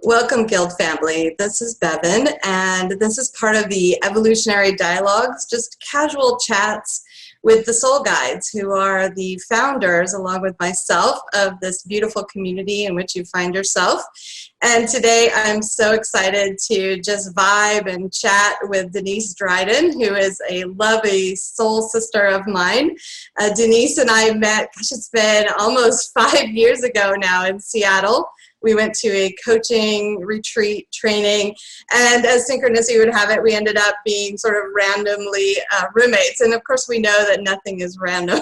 Welcome, Guild family. This is Bevin, and this is part of the Evolutionary Dialogues, just casual chats with the Soul Guides, who are the founders, along with myself, of this beautiful community in which you find yourself. And today I'm so excited to just vibe and chat with Denise Dryden, who is a lovely soul sister of mine. Denise and I met, gosh, it's been almost 5 years ago now in Seattle. We went to a coaching retreat training, and as synchronicity would have it, we ended up being sort of randomly roommates. And of course, we know that nothing is random.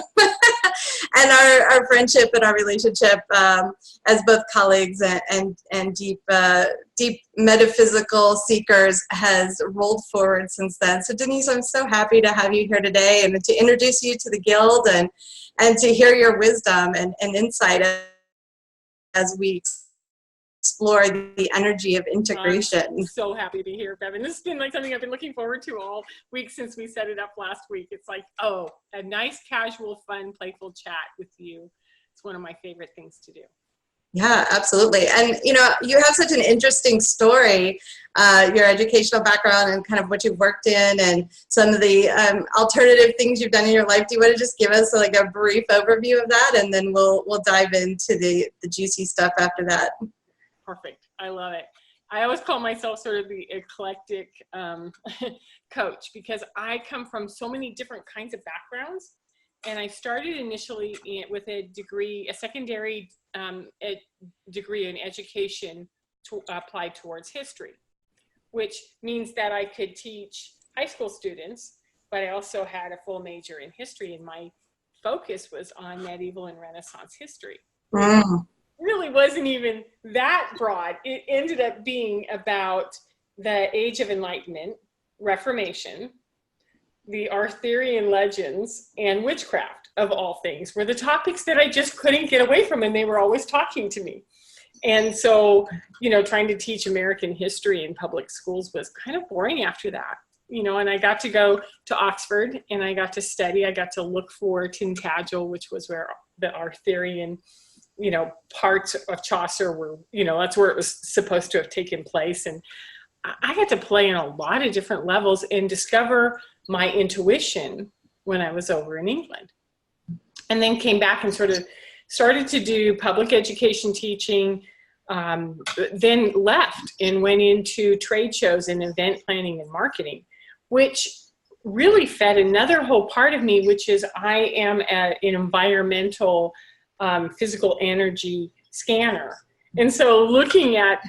And our friendship and our relationship as both colleagues and deep metaphysical seekers has rolled forward since then. So Denise, I'm so happy to have you here today and to introduce you to the Guild and to hear your wisdom and insight as we explore the energy of integration. I'm so happy to be here, Bevin. This has been like something I've been looking forward to all week since we set it up last week. It's like, oh, a nice, casual, fun, playful chat with you. It's one of my favorite things to do. Yeah, absolutely. And, you know, you have such an interesting story, your educational background and kind of what you've worked in and some of the alternative things you've done in your life. Do you want to just give us like a brief overview of that? And then we'll dive into the juicy stuff after that. Perfect. I love it. I always call myself sort of the eclectic coach because I come from so many different kinds of backgrounds. And I started initially with a degree, a secondary degree in education applied towards history, which means that I could teach high school students, but I also had a full major in history, and my focus was on medieval and Renaissance history. Wow. Really wasn't even that broad. It ended up being about the Age of Enlightenment, Reformation, the Arthurian legends, and witchcraft, of all things, were the topics that I just couldn't get away from, and they were always talking to me. And so, you know, trying to teach American history in public schools was kind of boring after that, you know, and I got to go to Oxford and I got to study. I got to look for Tintagel, which was where the Arthurian, you know, parts of Chaucer were, you know, that's where it was supposed to have taken place. And I got to play in a lot of different levels and discover my intuition when I was over in England. And then came back and sort of started to do public education teaching, then left and went into trade shows and event planning and marketing, which really fed another whole part of me, which is I am an environmental physical energy scanner. And so looking at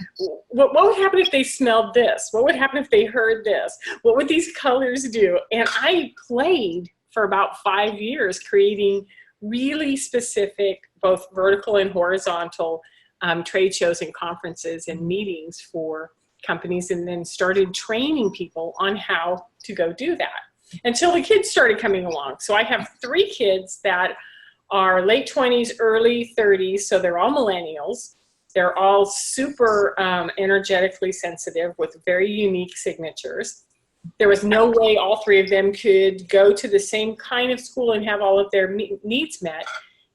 what would happen if they smelled this? What would happen if they heard this? What would these colors do? And I played for about 5 years creating really specific, both vertical and horizontal trade shows and conferences and meetings for companies, and then started training people on how to go do that until the kids started coming along. So I have 3 kids that are late 20s, early 30s, so they're all millennials. They're all super energetically sensitive with very unique signatures. There was no way all 3 of them could go to the same kind of school and have all of their needs met.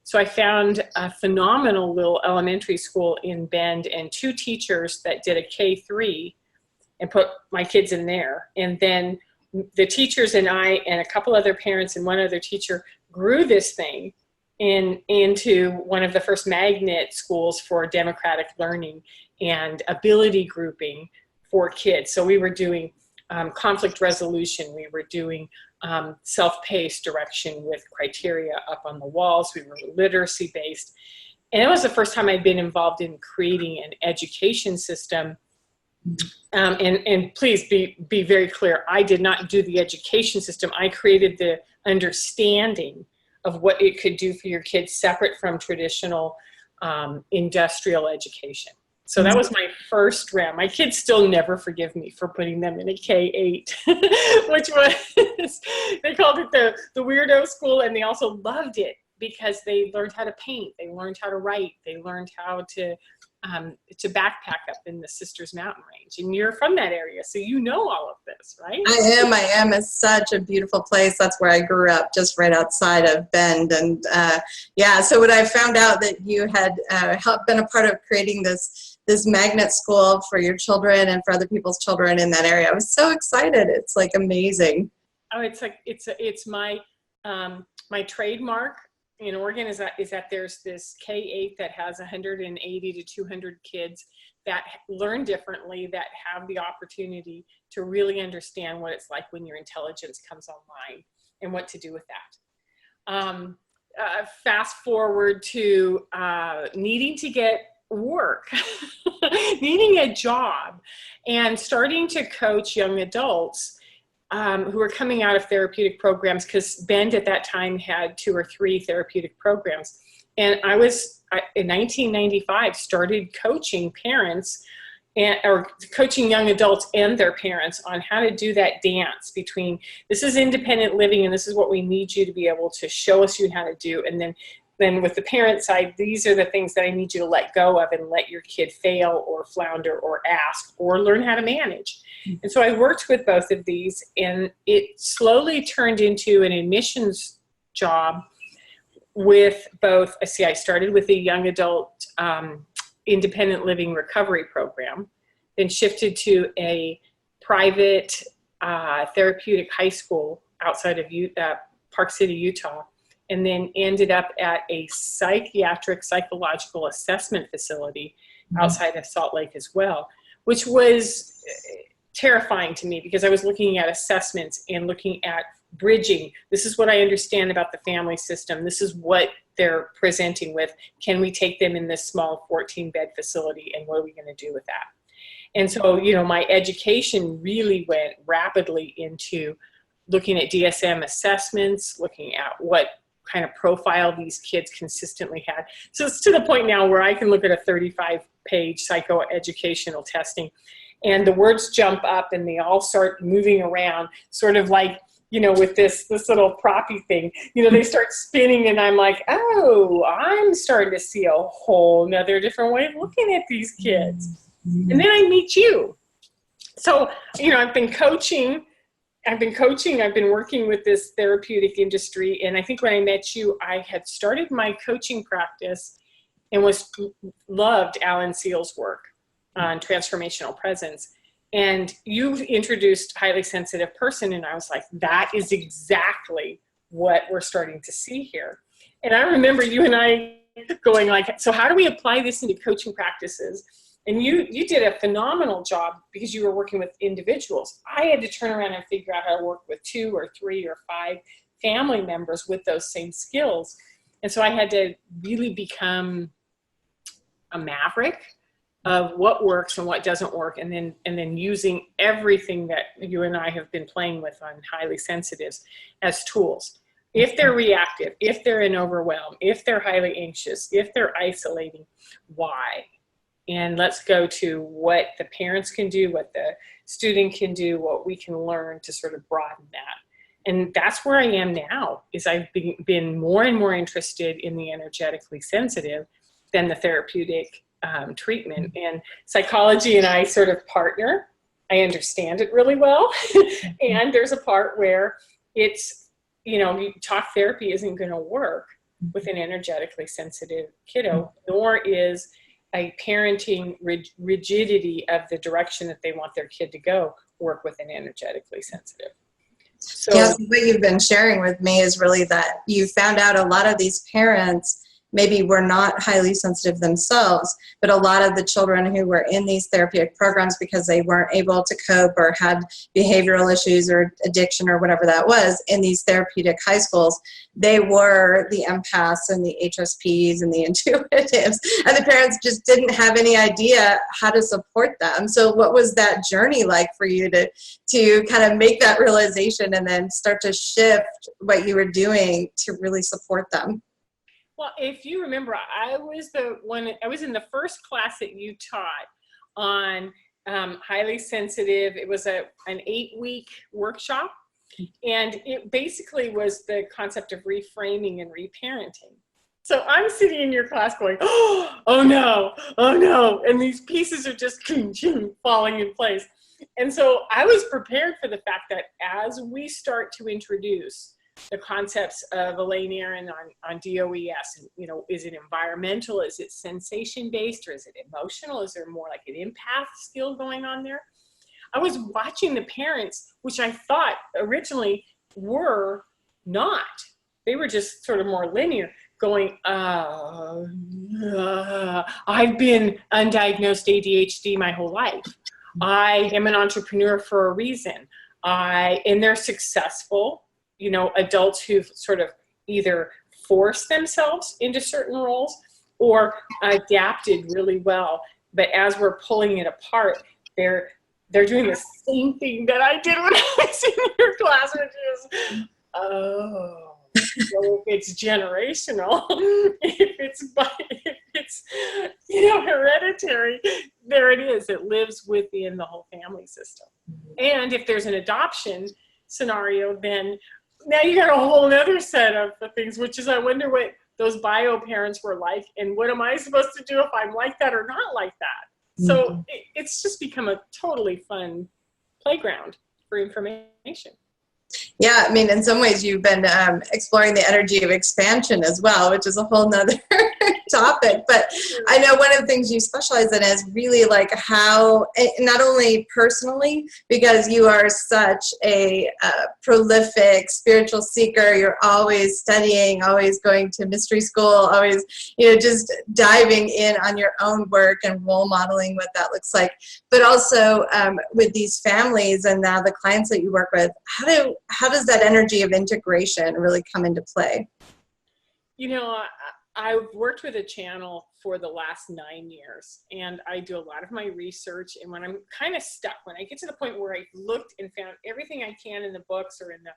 So I found a phenomenal little elementary school in Bend and 2 teachers that did a K-3 and put my kids in there. And then the teachers and I and a couple other parents and one other teacher grew this thing into one of the first magnet schools for democratic learning and ability grouping for kids. So we were doing conflict resolution. We were doing self-paced direction with criteria up on the walls. We were literacy based. And it was the first time I'd been involved in creating an education system. And please be very clear, I did not do the education system. I created the understanding of what it could do for your kids separate from traditional industrial education. So that was my first round. My kids still never forgive me for putting them in a K-8, which was, they called it the weirdo school, and they also loved it because they learned how to paint, they learned how to write, they learned how to backpack up in the Sisters Mountain Range. And you're from that area, so you know all of this, right? I am. It's such a beautiful place. That's where I grew up, just right outside of Bend. And yeah, so when I found out that you had been a part of creating this this magnet school for your children and for other people's children in that area. I was so excited. It's like amazing. Oh, it's my my trademark in Oregon is that there's this K-8 that has 180 to 200 kids that learn differently, that have the opportunity to really understand what it's like when your intelligence comes online and what to do with that. Fast forward to needing to get work, needing a job, and starting to coach young adults who are coming out of therapeutic programs, because Bend at that time had 2 or 3 therapeutic programs. And I was, in 1995, started coaching parents or coaching young adults and their parents on how to do that dance between, this is independent living and this is what we need you to be able to show us how to do. And then with the parent side, these are the things that I need you to let go of and let your kid fail or flounder or ask or learn how to manage. And so I worked with both of these, and it slowly turned into an admissions job with both. I started with a young adult independent living recovery program, then shifted to a private therapeutic high school outside of Park City, Utah, and then ended up at a psychological assessment facility outside of Salt Lake as well, which was terrifying to me because I was looking at assessments and looking at bridging. This is what I understand about the family system. This is what they're presenting with. Can we take them in this small 14-bed facility, and what are we going to do with that? And so, my education really went rapidly into looking at DSM assessments, looking at what kind of profile these kids consistently had. So it's to the point now where I can look at a 35-page psychoeducational testing, and the words jump up and they all start moving around, sort of like, with this little proppy thing, they start spinning, and I'm like, oh, I'm starting to see a whole nother different way of looking at these kids. And then I meet you. So, I've been coaching, I've been working with this therapeutic industry. And I think when I met you, I had started my coaching practice and loved Alan Seal's work on transformational presence. And you introduced highly sensitive person, and I was like, that is exactly what we're starting to see here. And I remember you and I going like, so how do we apply this into coaching practices? And you did a phenomenal job because you were working with individuals. I had to turn around and figure out how to work with 2 or 3 or 5 family members with those same skills. And so I had to really become a maverick of what works and what doesn't work, and then using everything that you and I have been playing with on highly sensitives as tools. If they're reactive, if they're in overwhelm, if they're highly anxious, if they're isolating, why? And let's go to what the parents can do, what the student can do, what we can learn to sort of broaden that. And that's where I am now, is I've been more and more interested in the energetically sensitive than the therapeutic treatment. And psychology and I sort of partner. I understand it really well. And there's a part where it's, talk therapy isn't going to work with an energetically sensitive kiddo, nor is a parenting rigidity of the direction that they want their kid to go work with an energetically sensitive. So yes, what you've been sharing with me is really that you found out a lot of these parents maybe were not highly sensitive themselves, but a lot of the children who were in these therapeutic programs, because they weren't able to cope or had behavioral issues or addiction or whatever that was in these therapeutic high schools, they were the empaths and the HSPs and the intuitives, and the parents just didn't have any idea how to support them. So what was that journey like for you to kind of make that realization and then start to shift what you were doing to really support them? Well, if you remember, I was in the first class that you taught on highly sensitive. It was an 8-week workshop, and it basically was the concept of reframing and reparenting. So I'm sitting in your class going, oh no, and these pieces are just falling in place. And so I was prepared for the fact that as we start to introduce the concepts of Elaine Aron on DOES. And, you know, is it environmental? Is it sensation-based? Or is it emotional? Is there more like an empath skill going on there? I was watching the parents, which I thought originally were not. They were just sort of more linear, going, I've been undiagnosed ADHD my whole life. I am an entrepreneur for a reason. And they're successful, you know, adults who've sort of either forced themselves into certain roles or adapted really well. But as we're pulling it apart, they're doing the same thing that I did when I was in your class, which is, oh, so if it's generational, if it's, you know, hereditary, there it is. It lives within the whole family system. And if there's an adoption scenario, then now you got a whole other set of things, which is, I wonder what those bio parents were like, and what am I supposed to do if I'm like that or not like that? So it's just become a totally fun playground for information. Yeah, I mean, in some ways you've been exploring the energy of expansion as well, which is a whole nother topic. But I know one of the things you specialize in is really like how, not only personally, because you are such a prolific spiritual seeker, you're always studying, always going to mystery school, always, you know, just diving in on your own work and role modeling what that looks like. But also with these families and now the clients that you work with, how does that energy of integration really come into play? You know, I've worked with a channel for the last 9 years, and I do a lot of my research. And when I'm kind of stuck, when I get to the point where I've looked and found everything I can in the books or in the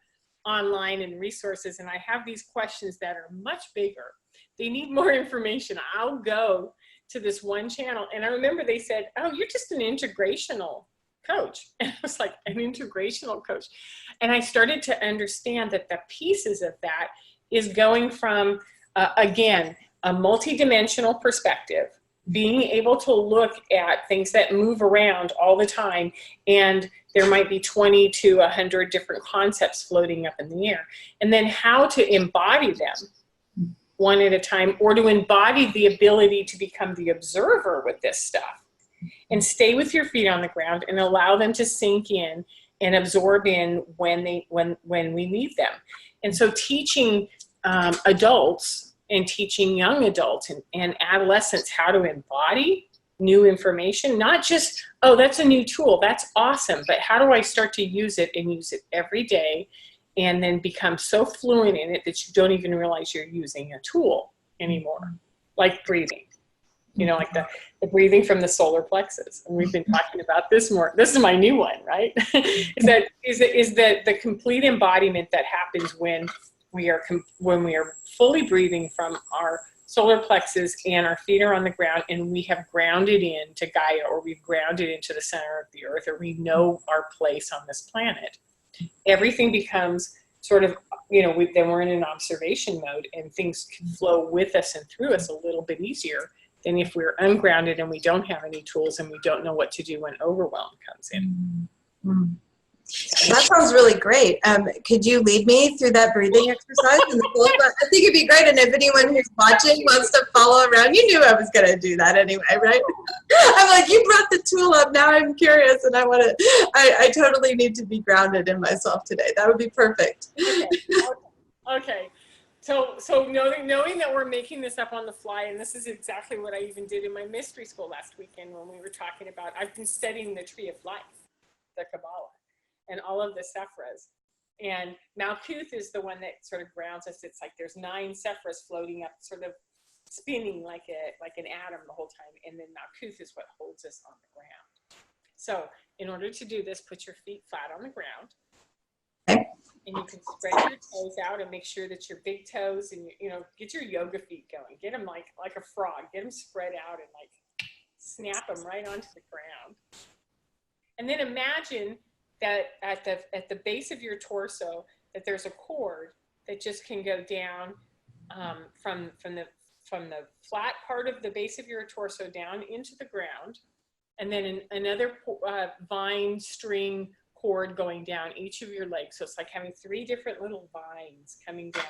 online and resources, and I have these questions that are much bigger, they need more information, I'll go to this one channel. And I remember they said, oh, you're just an integrational coach. And I was like, an integrational coach. And I started to understand that the pieces of that is going from, again, a multidimensional perspective, being able to look at things that move around all the time, and there might be 20 to 100 different concepts floating up in the air, and then how to embody them one at a time, or to embody the ability to become the observer with this stuff and stay with your feet on the ground and allow them to sink in and absorb in when we need them. And so teaching adults and teaching young adults and adolescents how to embody new information, not just, oh, that's a new tool, that's awesome, but how do I start to use it and use it every day, and then become so fluent in it that you don't even realize you're using a tool anymore, like breathing. You know, like the breathing from the solar plexus. And we've been talking about this more. This is my new one, right? is the complete embodiment that happens when we are fully breathing from our solar plexus and our feet are on the ground, and we have grounded into Gaia, or we've grounded into the center of the earth, or we know our place on this planet. Everything becomes sort of, you know, then we're in an observation mode, and things can flow with us and through us a little bit easier than if we're ungrounded and we don't have any tools and we don't know what to do when overwhelm comes in. That sounds really great. Could you lead me through that breathing exercise? I think it'd be great, and if anyone who's watching wants to follow around, you knew I was going to do that anyway, right? I'm like, you brought the tool up, now I'm curious, and I totally need to be grounded in myself today. That would be perfect. Okay. So knowing that we're making this up on the fly, and this is exactly what I even did in my mystery school last weekend when we were talking about, I've been studying the tree of life, the Kabbalah, and all of the Sephiras. And Malkuth is the one that sort of grounds us. It's like there's 9 Sephiras floating up, sort of spinning like an atom the whole time. And then Malkuth is what holds us on the ground. So in order to do this, put your feet flat on the ground. Okay. And you can spread your toes out and make sure that your big toes and, you know, get your yoga feet going. Get them like a frog. Get them spread out and like snap them right onto the ground. And then imagine that at the base of your torso that there's a cord that just can go down from the flat part of the base of your torso down into the ground, and then another vine string cord going down each of your legs. So it's like having 3 different little vines coming down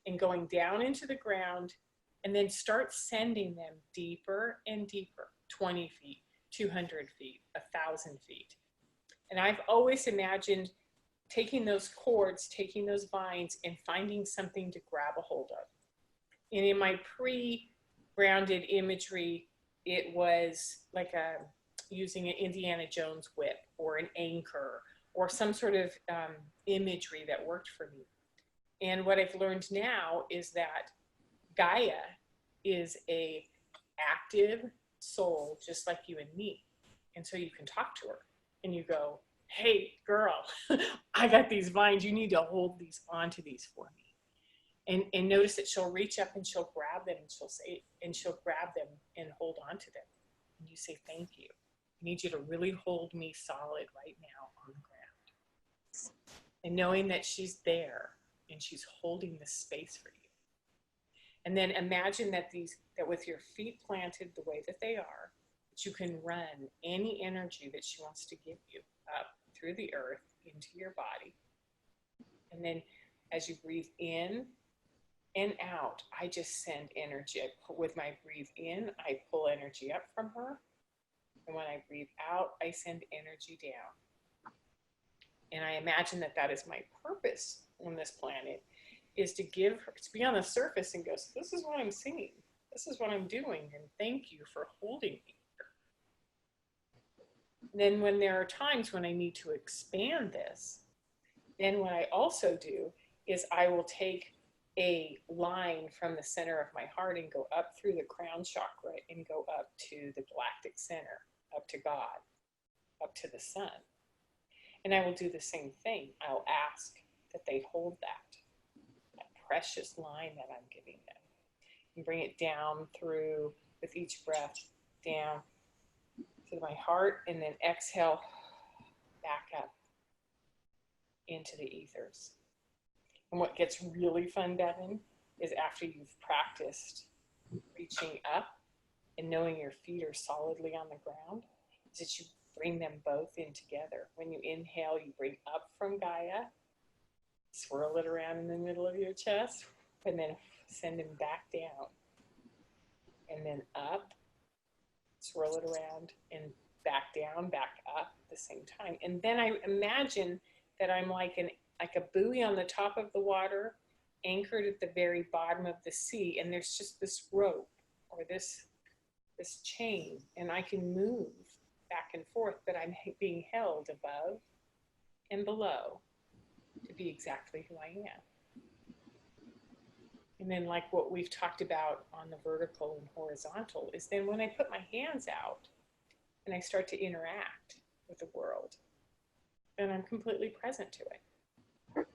and going down into the ground, and then start sending them deeper and deeper, 20 feet, 200 feet, 1,000 feet. And I've always imagined taking those cords, taking those vines, and finding something to grab a hold of. And in my pre-grounded imagery, it was like using an Indiana Jones whip or an anchor or some sort of imagery that worked for me. And what I've learned now is that Gaia is a active soul just like you and me. And so you can talk to her and you go, hey girl, I got these vines, you need to hold these onto these for me. And notice that she'll reach up and she'll grab them and she'll grab them and hold on to them. And you say, thank you. I need you to really hold me solid right now on the ground. And knowing that she's there and she's holding the space for you. And then imagine that with your feet planted the way that they are, that you can run any energy that she wants to give you up through the earth into your body. And then as you breathe in and out, I just send energy. With my breathe in, I pull energy up from her. And when I breathe out, I send energy down. And I imagine that is my purpose on this planet, is to be on the surface and go, so this is what I'm seeing. This is what I'm doing. And thank you for holding me here. Then when there are times when I need to expand this, then what I also do is I will take a line from the center of my heart and go up through the crown chakra and go up to the galactic center, up to God, up to the sun. And I will do the same thing. I'll ask that they hold that precious line that I'm giving them, and bring it down through with each breath, down to my heart, and then exhale back up into the ethers. And what gets really fun, Bevin, is after you've practiced reaching up and knowing your feet are solidly on the ground, is that you bring them both in together. When you inhale, you bring up from Gaia, swirl it around in the middle of your chest, and then send them back down. And then up, swirl it around, and back down, back up at the same time. And then I imagine that I'm like a buoy on the top of the water, anchored at the very bottom of the sea, and there's just this rope or this chain, and I can move back and forth, but I'm being held above and below to be exactly who I am. And then, like what we've talked about on the vertical and horizontal, is then when I put my hands out and I start to interact with the world, then I'm completely present to it.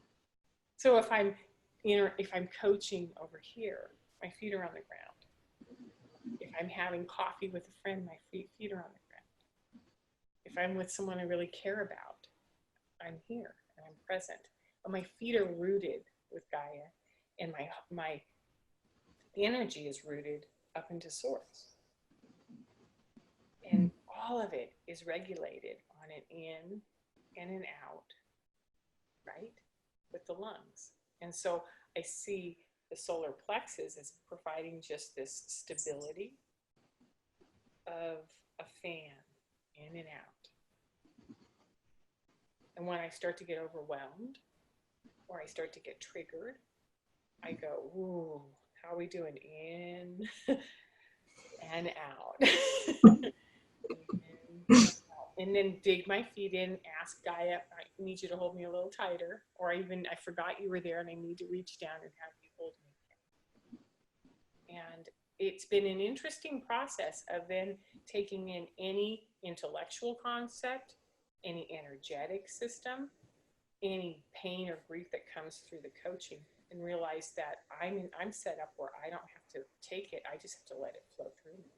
So if I'm coaching over here, my feet are on the ground. If I'm having coffee with a friend, my feet are on the ground. If I'm with someone I really care about, I'm here and I'm present. But my feet are rooted with Gaia, and my energy is rooted up into source. And all of it is regulated on an in and an out, right? With the lungs. And so I see the solar plexus as providing just this stability of a fan in and out. And when I start to get overwhelmed or I start to get triggered, I go, ooh, how are we doing? In and out. And then dig my feet in, ask Gaia, I need you to hold me a little tighter, or I forgot you were there and I need to reach down and have you hold me. And it's been an interesting process of then taking in any intellectual concept, any energetic system, any pain or grief that comes through the coaching, and realize that I'm set up where I don't have to take it, I just have to let it flow through me,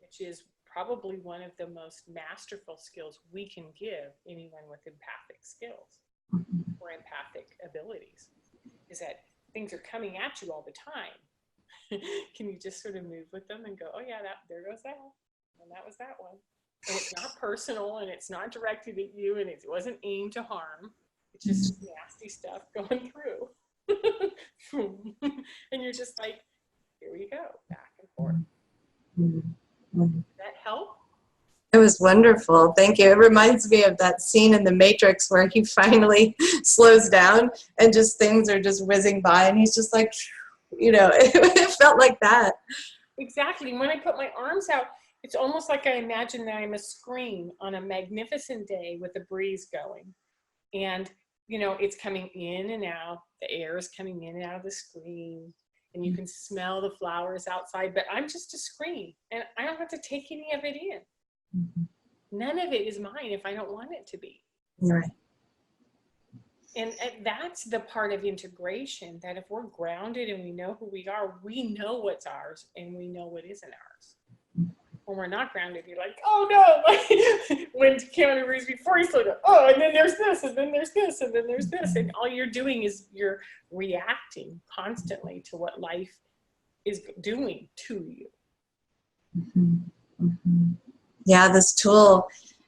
which is probably one of the most masterful skills we can give anyone with empathic skills or empathic abilities, is that things are coming at you all the time. Can you just sort of move with them and go, oh yeah, there goes that, and that was that one. And it's not personal, and it's not directed at you, and it wasn't aimed to harm. It's just nasty stuff going through. And you're just like, here we go, back and forth. Did that help? It was wonderful. Thank you. It reminds me of that scene in The Matrix where he finally slows down and just things are just whizzing by and he's just like, it felt like that. Exactly. When I put my arms out, it's almost like I imagine that I'm a screen on a magnificent day with a breeze going. And, it's coming in and out. The air is coming in and out of the screen. And you can smell the flowers outside. But I'm just a screen. And I don't have to take any of it in. None of it is mine if I don't want it to be. Right. And that's the part of integration, that if we're grounded and we know who we are, we know what's ours and we know what isn't ours. When we're not grounded, you're like, oh no, like when Keanu Reeves, before he slowed down, oh, and then there's this, and then there's this, and then there's this. And all you're doing is you're reacting constantly to what life is doing to you. Yeah, this tool.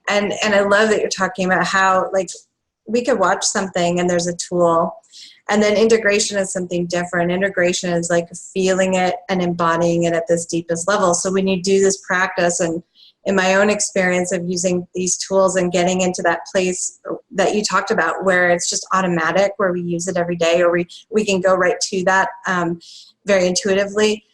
And I love that you're talking about how, like, we could watch something and there's a tool, and then integration is something different. Integration is like feeling it and embodying it at this deepest level. So when you do this practice, and in my own experience of using these tools and getting into that place that you talked about where it's just automatic, where we use it every day, or we can go right to that very intuitively,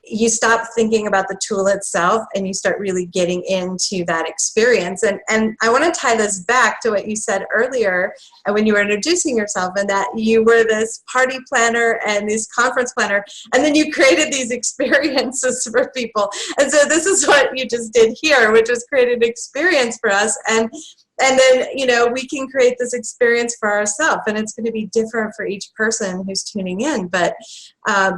you stop thinking about the tool itself and you start really getting into that experience. And I want to tie this back to what you said earlier when you were introducing yourself, and that you were this party planner and this conference planner, and then you created these experiences for people. And so this is what you just did here, which was create an experience for us. And then, we can create this experience for ourselves, and it's going to be different for each person who's tuning in. But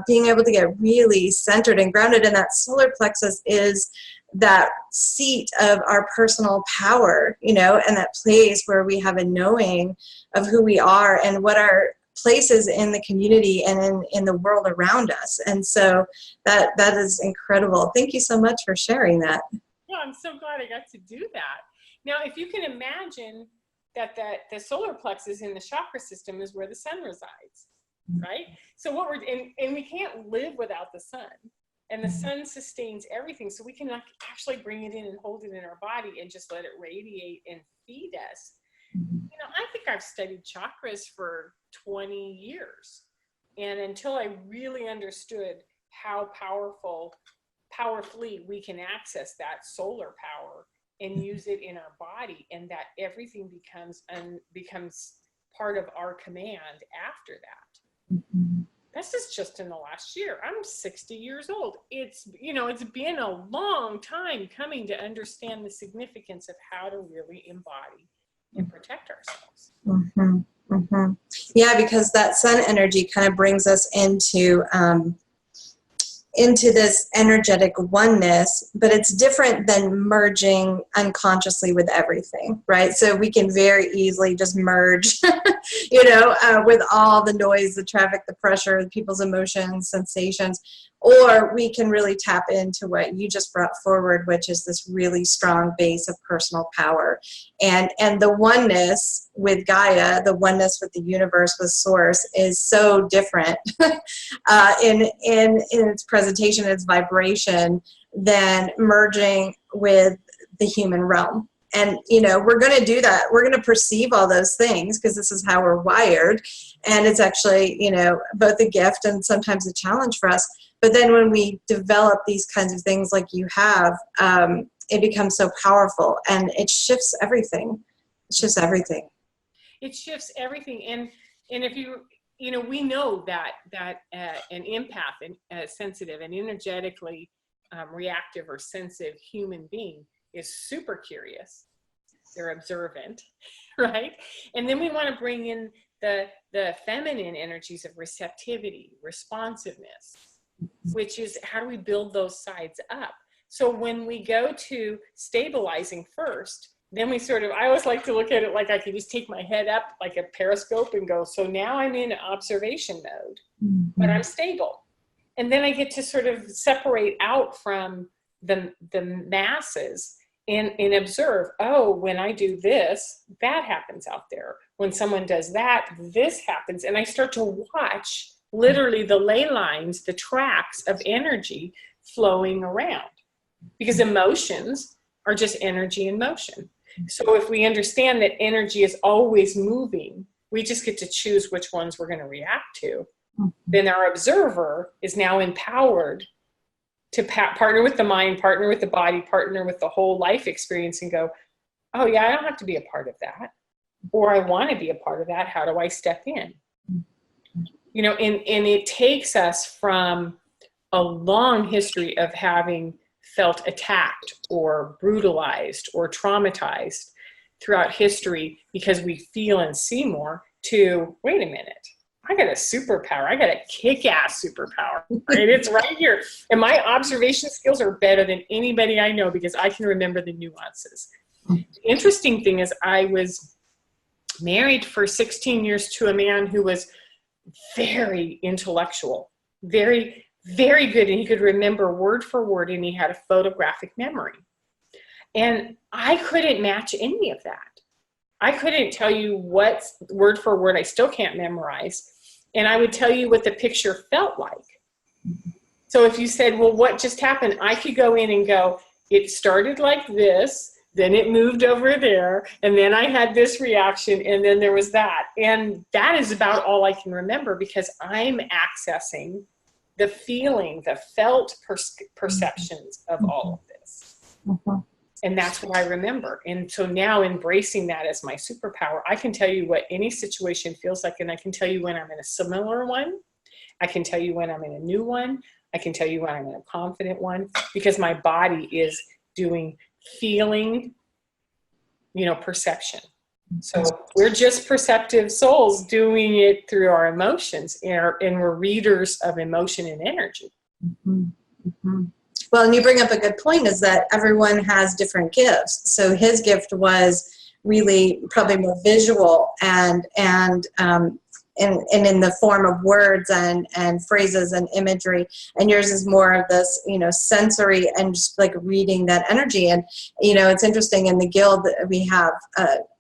being able to get really centered and grounded in that solar plexus is that seat of our personal power, and that place where we have a knowing of who we are and what our place is in the community and in the world around us. And so that is incredible. Thank you so much for sharing that. Yeah, I'm so glad I got to do that. Now, if you can imagine that the solar plexus in the chakra system is where the sun resides, right? So and we can't live without the sun, and the sun sustains everything. So we can actually bring it in and hold it in our body and just let it radiate and feed us. I think I've studied chakras for 20 years. And until I really understood how powerfully we can access that solar power and use it in our body, and that everything becomes part of our command after that. This is just in the last year. I'm 60 years old. It's been a long time coming to understand the significance of how to really embody and protect ourselves. Yeah, because that sun energy kind of brings us into this energetic oneness, but it's different than merging unconsciously with everything, right? So we can very easily just merge, with all the noise, the traffic, the pressure, people's emotions, sensations, or we can really tap into what you just brought forward, which is this really strong base of personal power. And the oneness with Gaia, the oneness with the universe, with Source, is so different in its presentation, its vibration, than merging with the human realm. And, we're going to do that. We're going to perceive all those things because this is how we're wired. And it's actually, both a gift and sometimes a challenge for us. But then when we develop these kinds of things like you have, it becomes so powerful, and it shifts everything. It shifts everything. It shifts everything. And if we know that an empath and sensitive and energetically reactive or sensitive human being is super curious. They're observant, right? And then we want to bring in the feminine energies of receptivity, responsiveness, which is how do we build those sides up? So when we go to stabilizing first, then I always like to look at it like I can just take my head up like a periscope and go, so now I'm in observation mode, but I'm stable. And then I get to sort of separate out from the masses and observe, oh, when I do this, that happens out there. When someone does that, this happens. And I start to watch literally the ley lines, the tracks of energy flowing around, because emotions are just energy in motion. So if we understand that energy is always moving, we just get to choose which ones we're going to react to. Then our observer is now empowered to partner with the mind, partner with the body, partner with the whole life experience and go, oh yeah, I don't have to be a part of that. Or I want to be a part of that. How do I step in? You know, and it takes us from a long history of having felt attacked or brutalized or traumatized throughout history because we feel and see more to, wait a minute, I got a superpower. I got a kick-ass superpower. Right? It's right here. And my observation skills are better than anybody I know because I can remember the nuances. The interesting thing is I was married for 16 years to a man who was very intellectual, very, very good. And he could remember word for word, and he had a photographic memory. And I couldn't match any of that. I couldn't tell you what word for word, I still can't memorize. And I would tell you what the picture felt like. So if you said, well, what just happened? I could go in and go, it started like this, then it moved over there, and then I had this reaction, and then there was that. And that is about all I can remember because I'm accessing the feeling, the felt perceptions of all of this. And that's what I remember. And so now embracing that as my superpower, I can tell you what any situation feels like. And I can tell you when I'm in a similar one. I can tell you when I'm in a new one. I can tell you when I'm in a confident one, because my body is doing feeling, you know, perception. So we're just perceptive souls doing it through our emotions, and we're readers of emotion and energy. Well, and you bring up a good point, is that everyone has different gifts. So his gift was really probably more visual and in the form of words and phrases and imagery. And yours is more of this, you know, sensory and just like reading that energy. And, you know, it's interesting in the guild that we have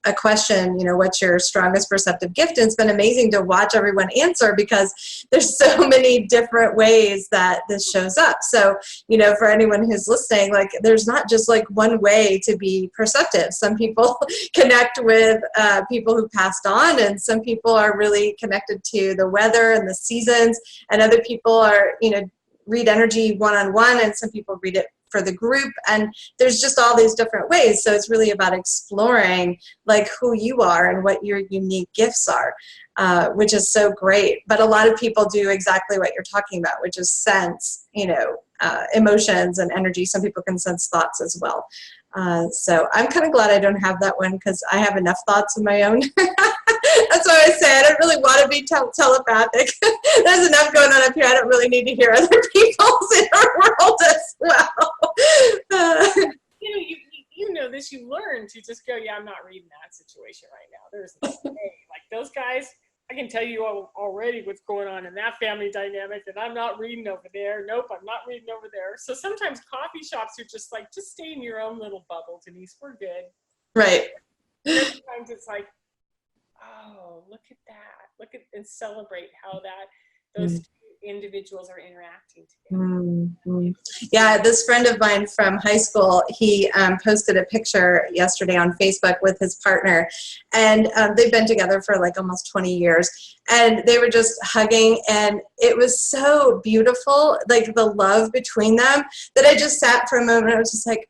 a question, you know, what's your strongest perceptive gift? And it's been amazing to watch everyone answer because there's so many different ways that this shows up. So, you know, for anyone who's listening, like there's not just like one way to be perceptive. Some people connect with people who passed on, and some people are really connected to the weather and the seasons, and other people are, you know, read energy one-on-one, and some people read it for the group, and there's just all these different ways. So it's really about exploring like who you are and what your unique gifts are, which is so great. But a lot of people do exactly what you're talking about, which is sense, you know, emotions and energy. Some people can sense thoughts as well. So I'm kind of glad I don't have that one, because I have enough thoughts of my own. That's why I say I don't really want to be telepathic. There's enough going on up here. I don't really need to hear other people's inner world as well. You know, you know this. You learn to just go, yeah, I'm not reading that situation right now. There's no way. Like those guys, I can tell you already what's going on in that family dynamic, and I'm not reading over there. Nope, I'm not reading over there. So sometimes coffee shops are just like, just stay in your own little bubble, Denise. We're good. Right. Sometimes it's like, oh, look at that. Look at and celebrate how those two individuals are interacting together. Yeah, this friend of mine from high school, he posted a picture yesterday on Facebook with his partner, and they've been together for like almost 20 years, and they were just hugging, and it was so beautiful, like the love between them, that I just sat for a moment. I was just like,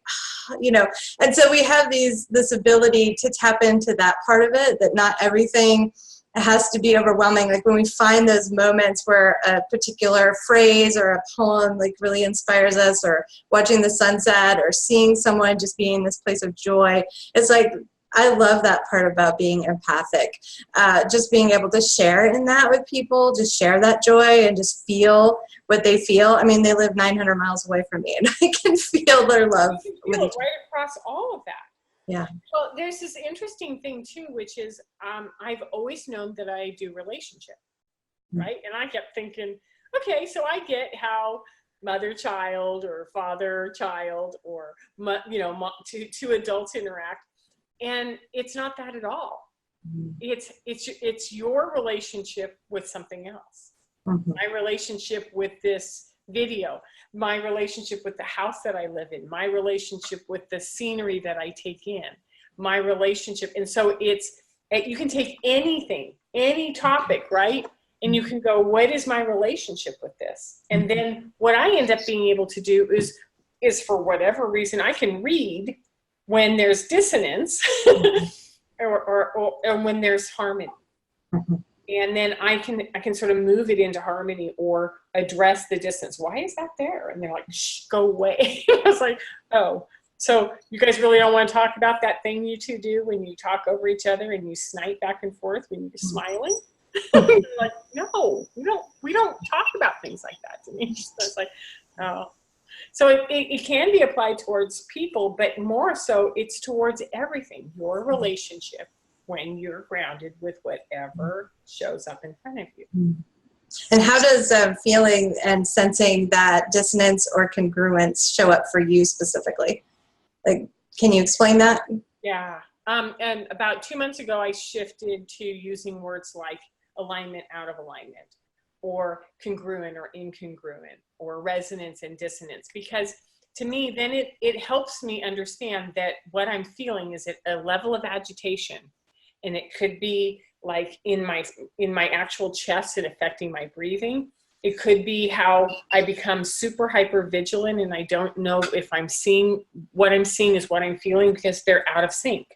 you know. And so we have this ability to tap into that part of it, that not everything has to be overwhelming. Like when we find those moments where a particular phrase or a poem like really inspires us, or watching the sunset, or seeing someone just being in this place of joy, it's like, I love that part about being empathic. Just being able to share in that with people, just share that joy and just feel what they feel. I mean, they live 900 miles away from me, and I can feel their love. You can feel it right across all of that. Yeah. Well, there's this interesting thing too, which is I've always known that I do relationship, right? And I kept thinking, okay, so I get how, mother-child or father-child, or, you know, two adults interact. And it's not that at all. It's your relationship with something else. My relationship with this video, my relationship with the house that I live in, my relationship with the scenery that I take in, my relationship. And so you can take anything, any topic, right? And you can go, what is my relationship with this? And then what I end up being able to do is for whatever reason, I can read when there's dissonance or when there's harmony. And then I can sort of move it into harmony or address the distance. Why is that there? And they're like, shh, go away. I was like, oh, so you guys really don't want to talk about that thing you two do when you talk over each other and you snipe back and forth when you're smiling? Like, no, we don't talk about things like that to me. So it's like, oh. So it can be applied towards people, but more so it's towards everything, your relationship when you're grounded with whatever shows up in front of you. And how does feeling and sensing that dissonance or congruence show up for you specifically? Like, can you explain that? Yeah. And about 2 months ago, I shifted to using words like alignment out of alignment, or congruent or incongruent, or resonance and dissonance, because to me, then it helps me understand that what I'm feeling is at a level of agitation. And it could be like in my actual chest and affecting my breathing. It could be how I become super hyper vigilant and I don't know if I'm seeing what I'm seeing is what I'm feeling because they're out of sync.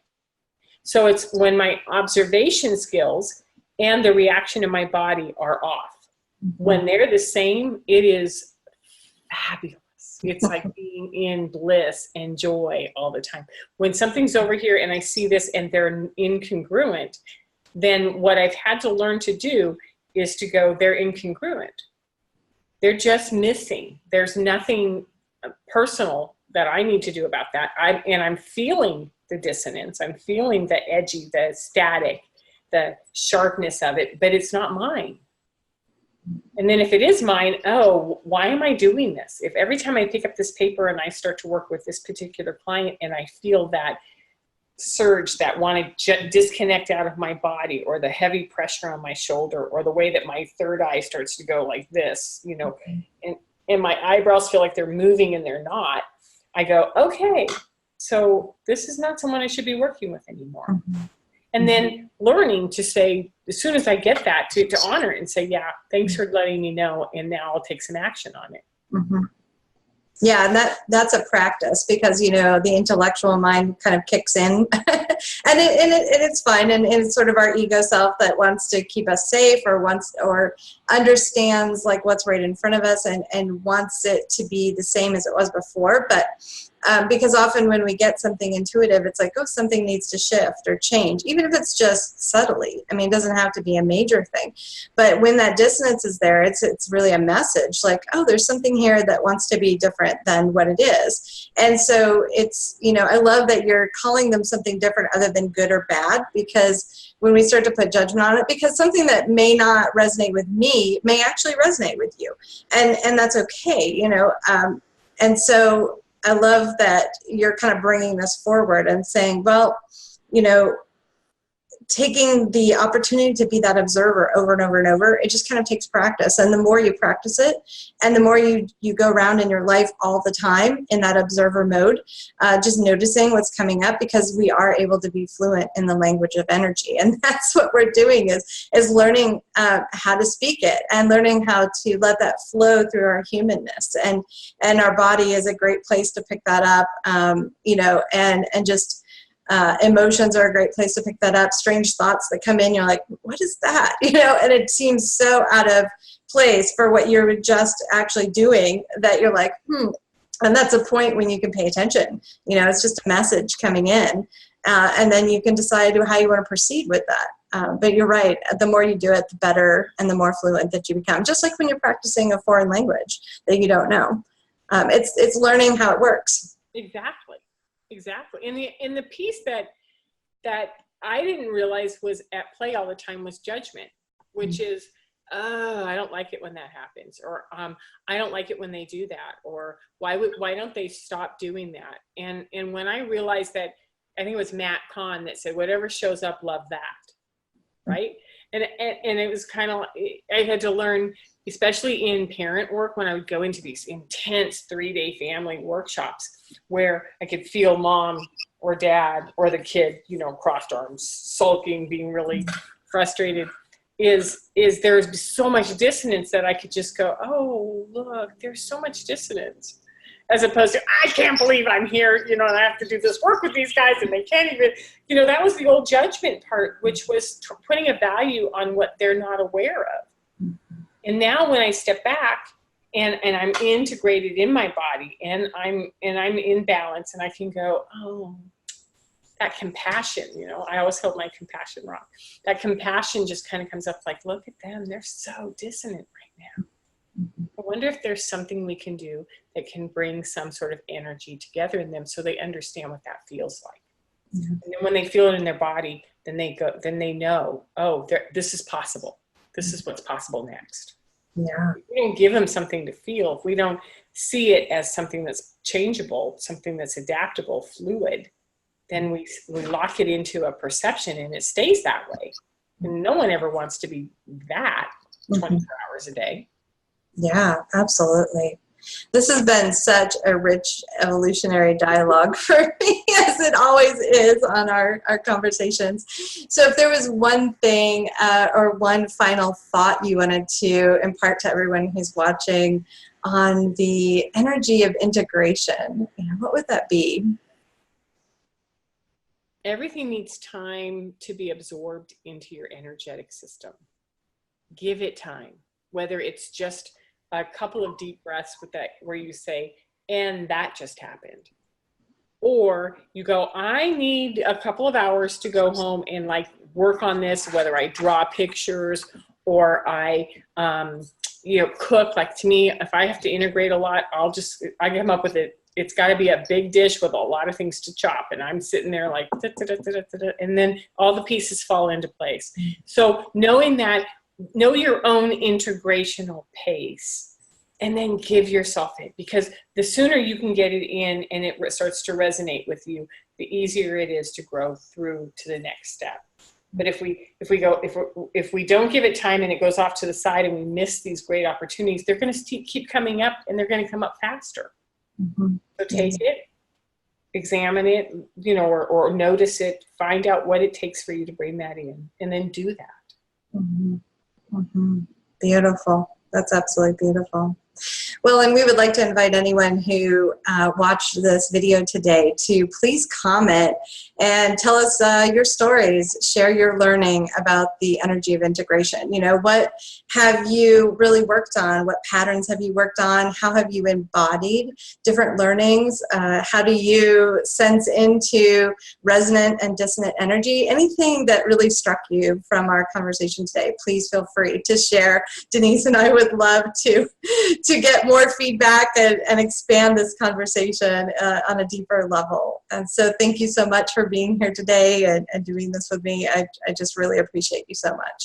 So it's when my observation skills and the reaction in my body are off. When they're the same, it is fabulous. It's like being in bliss and joy all the time. When something's over here and I see this and they're incongruent, then what I've had to learn to do is to go, they're incongruent. They're just missing. There's nothing personal that I need to do about that. I'm feeling the dissonance. I'm feeling the edgy, the static, the sharpness of it, but it's not mine. And then if it is mine, oh, why am I doing this? If every time I pick up this paper and I start to work with this particular client and I feel that surge, that want to disconnect out of my body, or the heavy pressure on my shoulder, or the way that my third eye starts to go like this, you know, and my eyebrows feel like they're moving and they're not, I go, okay, so this is not someone I should be working with anymore. And then learning to say, as soon as I get that, to honor it and say, yeah, thanks for letting me know, and now I'll take some action on it. Yeah, and that's a practice, because, you know, the intellectual mind kind of kicks in and it's fine. And it's sort of our ego self that wants to keep us safe, or understands like what's right in front of us and wants it to be the same as it was before. But because often when we get something intuitive, it's like, oh, something needs to shift or change, even if it's just subtly. I mean, it doesn't have to be a major thing. But when that dissonance is there, it's really a message like, oh, there's something here that wants to be different than what it is. And so it's, you know, I love that you're calling them something different other than good or bad, because when we start to put judgment on it, because something that may not resonate with me may actually resonate with you. And that's okay, you know. And so I love that you're kind of bringing this forward and saying, well, you know, taking the opportunity to be that observer over and over and over, it just kind of takes practice. And the more you practice it, and the more you go around in your life all the time in that observer mode, just noticing what's coming up, because we are able to be fluent in the language of energy. And that's what we're doing is learning how to speak it, and learning how to let that flow through our humanness. And our body is a great place to pick that up, you know, and just emotions are a great place to pick that up. Strange thoughts that come in, you're like, what is that? You know, and it seems so out of place for what you're just actually doing, that you're like, and that's a point when you can pay attention. You know, it's just a message coming in, and then you can decide how you want to proceed with that. But you're right, the more you do it, the better and the more fluent that you become. Just like when you're practicing a foreign language that you don't know. It's learning how it works. Exactly. And the piece that I didn't realize was at play all the time was judgment, which is oh, I don't like it when that happens, or I don't like it when they do that, or why don't they stop doing that? And when I realized that, I think it was Matt Kahn that said, whatever shows up, love that, right? And it was kind of, I had to learn, especially in parent work, when I would go into these intense 3-day family workshops where I could feel mom or dad or the kid, you know, crossed arms, sulking, being really frustrated, is there's so much dissonance that I could just go, oh, look, there's so much dissonance, as opposed to, I can't believe I'm here, you know, and I have to do this work with these guys and they can't even, you know, that was the old judgment part, which was putting a value on what they're not aware of. And now when I step back and I'm integrated in my body and I'm in balance, and I can go, oh, that compassion, you know, I always hope my compassion wrong. That compassion just kind of comes up like, look at them, they're so dissonant right now. I wonder if there's something we can do that can bring some sort of energy together in them so they understand what that feels like. Mm-hmm. And then when they feel it in their body, then they know, oh, this is possible. This is what's possible next. Yeah. If we don't give them something to feel, if we don't see it as something that's changeable, something that's adaptable, fluid, then we lock it into a perception and it stays that way. And no one ever wants to be that 24 hours a day. Yeah, absolutely. This has been such a rich evolutionary dialogue for me, as it always is on our conversations. So if there was one thing or one final thought you wanted to impart to everyone who's watching on the energy of integration, you know, what would that be? Everything needs time to be absorbed into your energetic system. Give it time, whether it's just a couple of deep breaths with that, where you say, and that just happened. Or you go, I need a couple of hours to go home and like work on this, whether I draw pictures or I, you know, cook. Like, to me, if I have to integrate a lot, I come up with it. It's got to be a big dish with a lot of things to chop. And I'm sitting there like, da, da, da, da, da, da, and then all the pieces fall into place. So knowing that, know your own integrational pace, and then give yourself it, because the sooner you can get it in and it starts to resonate with you, the easier it is to grow through to the next step. But if we don't give it time and it goes off to the side and we miss these great opportunities, they're going to keep coming up, and they're going to come up faster. Mm-hmm. So take it, examine it, you know, or notice it, find out what it takes for you to bring that in, and then do that. Mm-hmm. Mm-hmm. Beautiful. That's absolutely beautiful. Well, and we would like to invite anyone who watched this video today to please comment and tell us your stories, share your learning about the energy of integration. You know, what have you really worked on? What patterns have you worked on? How have you embodied different learnings? How do you sense into resonant and dissonant energy? Anything that really struck you from our conversation today, please feel free to share. Denise and I would love to get more feedback and expand this conversation on a deeper level. And so thank you so much for being here today and doing this with me. I just really appreciate you so much.